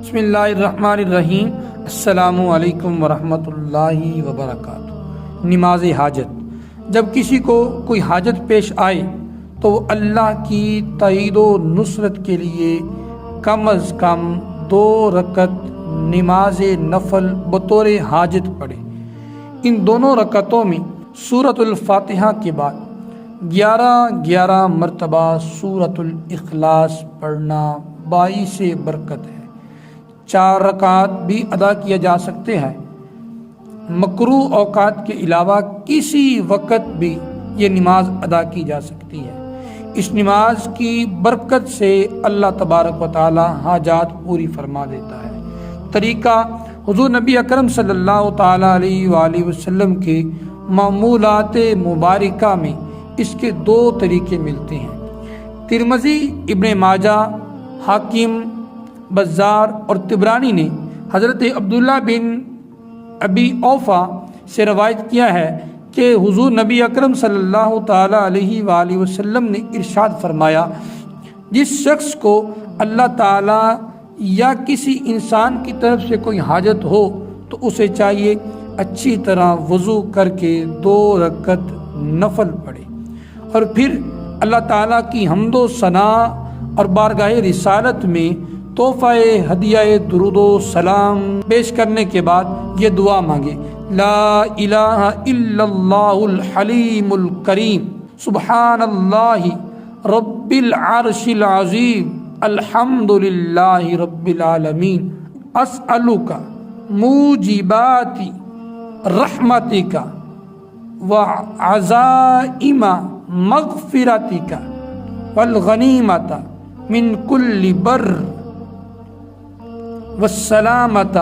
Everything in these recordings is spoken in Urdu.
بسم اللہ الرحمن الرحیم۔ السلام علیکم ورحمۃ اللہ وبرکاتہ۔ نماز حاجت۔ جب کسی کو کوئی حاجت پیش آئے تو وہ اللہ کی تائید و نصرت کے لیے کم از کم 2 رکعت نماز نفل بطور حاجت پڑھے۔ ان دونوں رکعتوں میں سورۃ الفاتحہ کے بعد 11 مرتبہ سورۃ الاخلاص پڑھنا باعث برکت ہے۔ 4 رکعات بھی ادا کیا جا سکتے ہیں۔ مکروہ اوقات کے علاوہ کسی وقت بھی یہ نماز ادا کی جا سکتی ہے۔ اس نماز کی برکت سے اللہ تبارک و تعالی حاجات پوری فرما دیتا ہے۔ طریقہ: حضور نبی اکرم صلی اللہ تعالی علیہ وآلہ وسلم کے معمولات مبارکہ میں اس کے 2 طریقے ملتے ہیں۔ ترمذی، ابن ماجہ، حاکم، بزار اور طبرانی نے حضرت عبداللہ بن ابی اوفا سے روایت کیا ہے کہ حضور نبی اکرم صلی اللہ تعالی علیہ وآلہ وسلم نے ارشاد فرمایا، جس شخص کو اللہ تعالی یا کسی انسان کی طرف سے کوئی حاجت ہو تو اسے چاہیے اچھی طرح وضو کر کے 2 رکعت نفل پڑھے اور پھر اللہ تعالیٰ کی حمد و ثنا اور بارگاہ رسالت میں تحفہ ہدیہ درود و سلام پیش کرنے کے بعد یہ دعا مانگے: لا الہ الا اللہ الحلیم الکریم، سبحان اللہ رب العرش العظیم، الحمد للہ رب العالمین، اسألک موجبات رحمتک وعزائم مغفرتک والغنیمت من کل بر والسلامت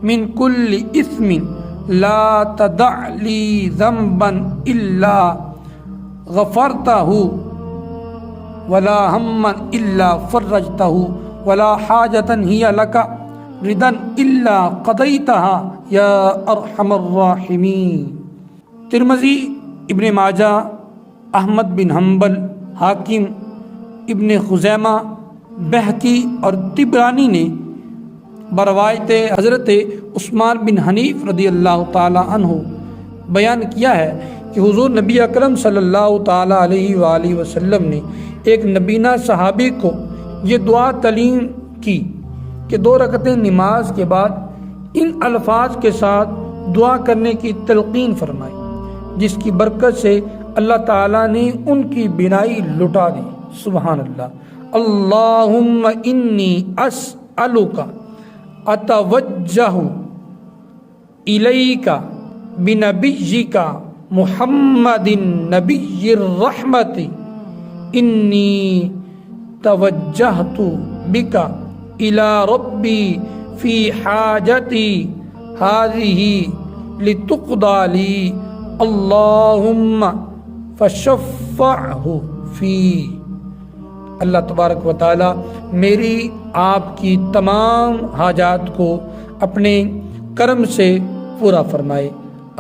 من کل اثم، لا تدع لی ذنبا الا غفرتہ ولا ہما الا فرجتہ ولا حاجتا ہی لک ردا الا قضیتہا یا ارحم الراحمین۔ ترمذی، ابن ماجہ، احمد بن حنبل، حاکم، ابن خزیمہ، بہقی اور طبرانی نے بروایت حضرت عثمان بن حنیف رضی اللہ تعالی عنہ بیان کیا ہے کہ حضور نبی اکرم صلی اللہ تعالی علیہ وآلہ وسلم نے ایک نبینہ صحابی کو یہ دعا تعلیم کی کہ 2 رکعتیں نماز کے بعد ان الفاظ کے ساتھ دعا کرنے کی تلقین فرمائی، جس کی برکت سے اللہ تعالیٰ نے ان کی بینائی لٹا دی۔ سبحان اللہ۔ اللہم انی اسألک اتوجہ الیک بنبیک محمد نبی الرحمت، انی توجہت بک الی ربی فی حاجتی ہذہ لتقضی لی، اللہم فشفعہ فی۔ اللہ تبارک و تعالی میری آپ کی تمام حاجات کو اپنے کرم سے پورا فرمائے،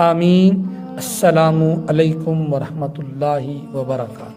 آمین۔ السلام علیکم ورحمۃ اللہ وبرکاتہ۔